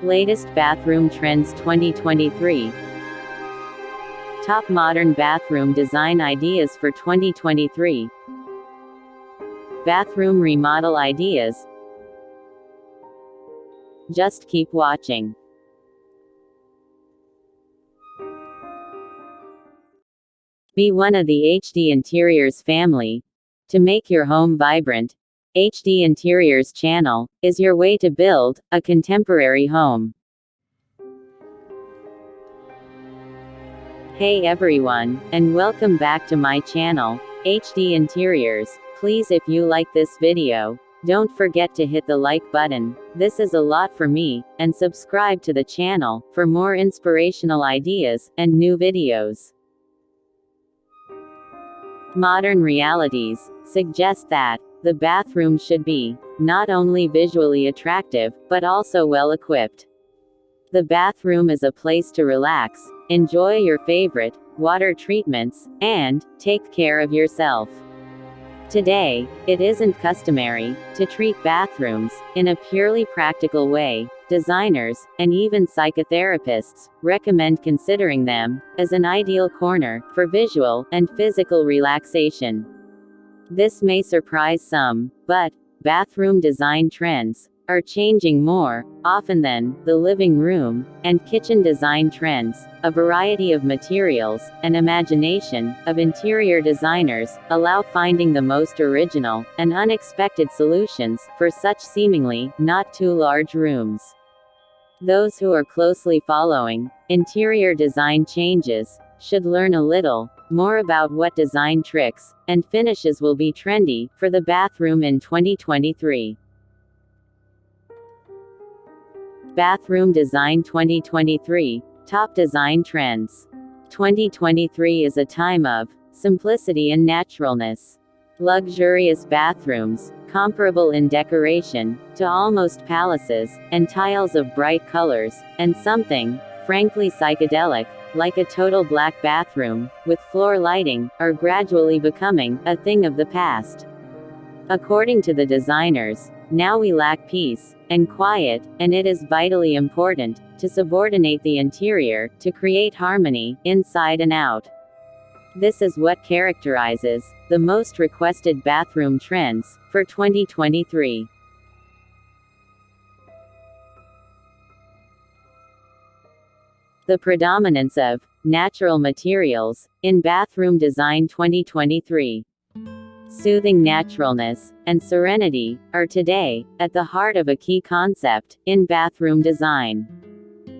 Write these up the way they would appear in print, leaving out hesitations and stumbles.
Latest bathroom trends 2023. Top modern bathroom design ideas for 2023. Bathroom remodel ideas. Just keep watching. Be one of the HD Interiors family. To make your home vibrant, HD Interiors channel is your way to build a contemporary home. Hey everyone, and welcome back to my channel, HD Interiors. Please, if you like this video, don't forget to hit the like button. This is a lot for me, and subscribe to the channel for more inspirational ideas and new videos. Modern realities suggest that the bathroom should be not only visually attractive, but also well equipped. The bathroom is a place to relax, enjoy your favorite water treatments, and take care of yourself. Today, it isn't customary to treat bathrooms in a purely practical way. Designers, and even psychotherapists, recommend considering them as an ideal corner for visual and physical relaxation. This may surprise some, but bathroom design trends are changing more often than the living room and kitchen design trends. A variety of materials and imagination of interior designers allow finding the most original and unexpected solutions for such seemingly not too large rooms. Those who are closely following interior design changes should learn a little more about what design tricks and finishes will be trendy for the bathroom in 2023. Bathroom Design 2023 Top Design Trends. 2023 is a time of simplicity and naturalness. Luxurious bathrooms, comparable in decoration to almost palaces, and tiles of bright colors, and something frankly psychedelic, like a total black bathroom with floor lighting, are gradually becoming a thing of the past. According to the designers, now we lack peace and quiet, and it is vitally important to subordinate the interior to create harmony inside and out. This is what characterizes the most requested bathroom trends for 2023. The predominance of natural materials in bathroom design 2023. Soothing naturalness and serenity are today at the heart of a key concept in bathroom design.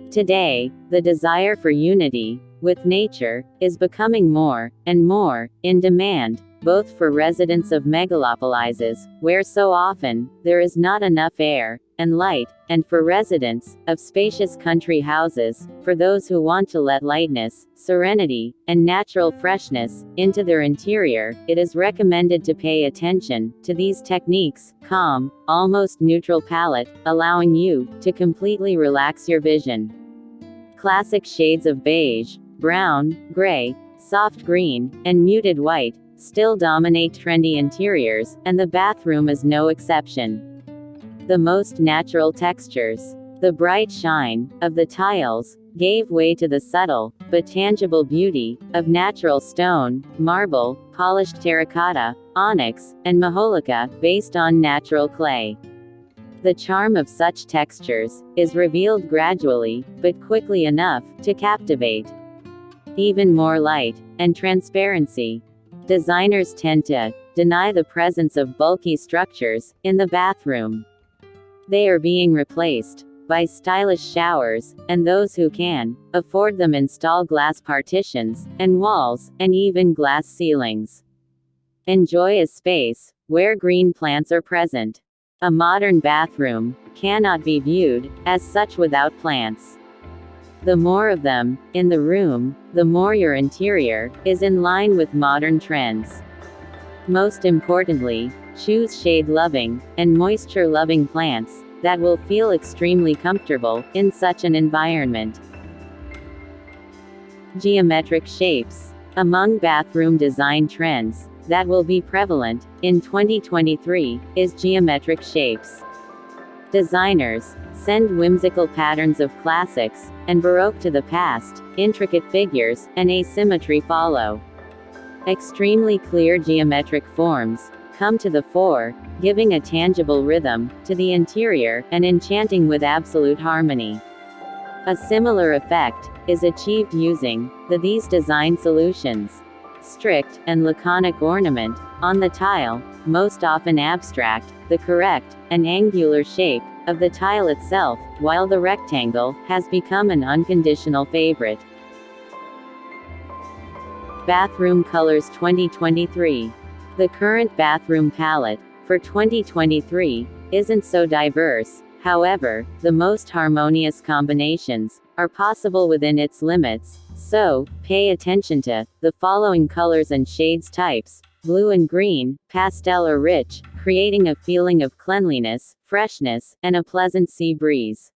Today, the desire for unity with nature is becoming more and more in demand, both for residents of megalopolises, where so often there is not enough air and light, and for residents of spacious country houses, for those who want to let lightness, serenity, and natural freshness into their interior. It is recommended to pay attention to these techniques. Calm, almost neutral palette, allowing you to completely relax your vision. Classic shades of beige, brown, gray, soft green, and muted white still dominate trendy interiors, and the bathroom is no exception. The most natural textures. The bright shine of the tiles gave way to the subtle but tangible beauty of natural stone, marble, polished terracotta, onyx, and maholica, based on natural clay. The charm of such textures is revealed gradually, but quickly enough to captivate. Even more light and transparency. Designers tend to deny the presence of bulky structures in the bathroom. They are being replaced by stylish showers, and those who can afford them install glass partitions and walls, and even glass ceilings. Enjoy a space where green plants are present. A modern bathroom cannot be viewed as such without plants. The more of them in the room, the more your interior is in line with modern trends. Most importantly, choose shade-loving and moisture-loving plants that will feel extremely comfortable in such an environment. Geometric shapes. Among bathroom design trends that will be prevalent in 2023 is geometric shapes. Designers send whimsical patterns of classics and Baroque to the past, intricate figures and asymmetry follow. Extremely clear geometric forms come to the fore, giving a tangible rhythm to the interior and enchanting with absolute harmony. A similar effect is achieved using these design solutions. Strict and laconic ornament on the tile, most often abstract, the correct and angular shape of the tile itself, while the rectangle has become an unconditional favorite. Bathroom Colors 2023. The current bathroom palette for 2023 isn't so diverse. However, the most harmonious combinations are possible within its limits, so pay attention to the following colors and shades types: blue and green, pastel or rich, creating a feeling of cleanliness, freshness, and a pleasant sea breeze.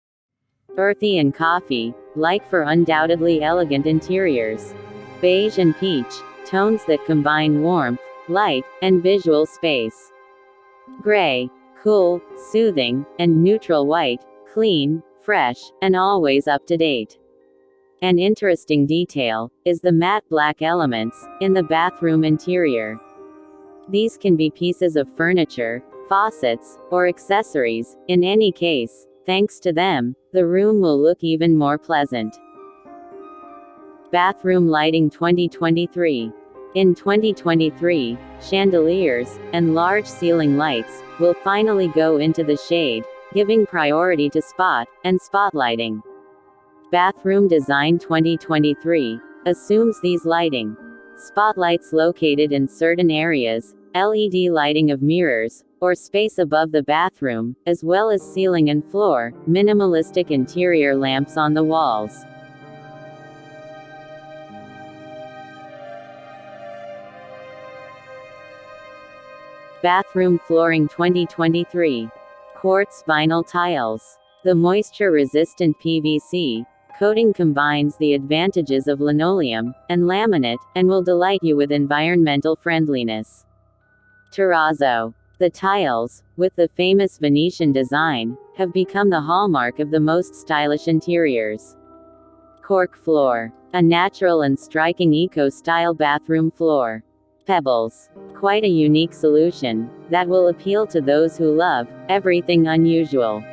Earthy and coffee, light for undoubtedly elegant interiors. Beige and peach, tones that combine warmth, light, and visual space. Gray, cool, soothing, and neutral white, clean, fresh, and always up to date. An interesting detail is the matte black elements in the bathroom interior. These can be pieces of furniture, faucets, or accessories. In any case, thanks to them, the room will look even more pleasant. Bathroom Lighting 2023. In 2023, chandeliers and large ceiling lights will finally go into the shade, giving priority to spot and spotlighting. Bathroom Design 2023 assumes these lighting spotlights located in certain areas, LED lighting of mirrors or space above the bathroom, as well as ceiling and floor, minimalistic interior lamps on the walls. Bathroom Flooring 2023. Quartz vinyl tiles. The moisture-resistant PVC coating combines the advantages of linoleum and laminate, and will delight you with environmental friendliness. Terrazzo. The tiles, with the famous Venetian design, have become the hallmark of the most stylish interiors. Cork floor. A natural and striking eco-style bathroom floor. Pebbles. Quite a unique solution that will appeal to those who love everything unusual.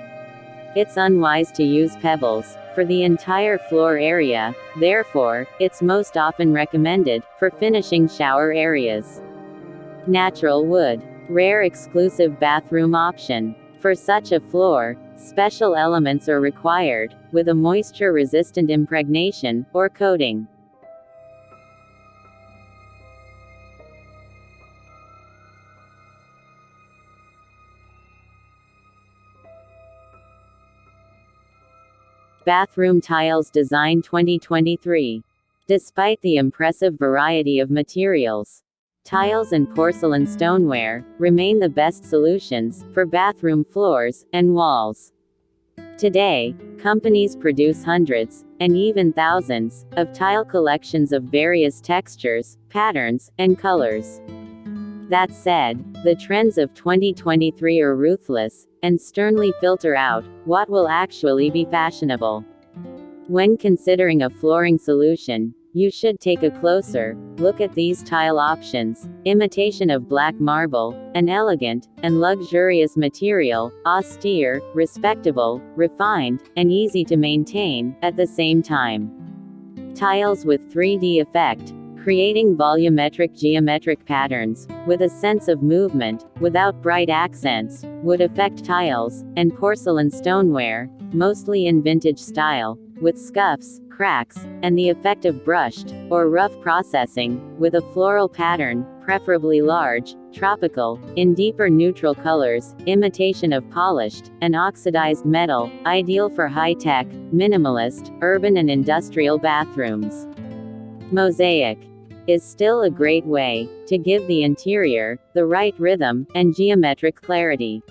It's unwise to use pebbles for the entire floor area, therefore, it's most often recommended for finishing shower areas. Natural wood. Rare exclusive bathroom option. For such a floor, special elements are required, with a moisture-resistant impregnation or coating. Bathroom Tiles Design 2023. Despite the impressive variety of materials, tiles and porcelain stoneware remain the best solutions for bathroom floors and walls. Today, companies produce hundreds, and even thousands, of tile collections of various textures, patterns, and colors. That said, the trends of 2023 are ruthless, and sternly filter out what will actually be fashionable. When considering a flooring solution, you should take a closer look at these tile options: imitation of black marble, an elegant and luxurious material, austere, respectable, refined, and easy to maintain at the same time. Tiles with 3D effect, creating volumetric geometric patterns with a sense of movement without bright accents, wood effect tiles and porcelain stoneware, mostly in vintage style, with scuffs, cracks, and the effect of brushed or rough processing, with a floral pattern, preferably large, tropical, in deeper neutral colors, imitation of polished and oxidized metal, ideal for high-tech, minimalist, urban and industrial bathrooms. Mosaic is still a great way to give the interior the right rhythm and geometric clarity.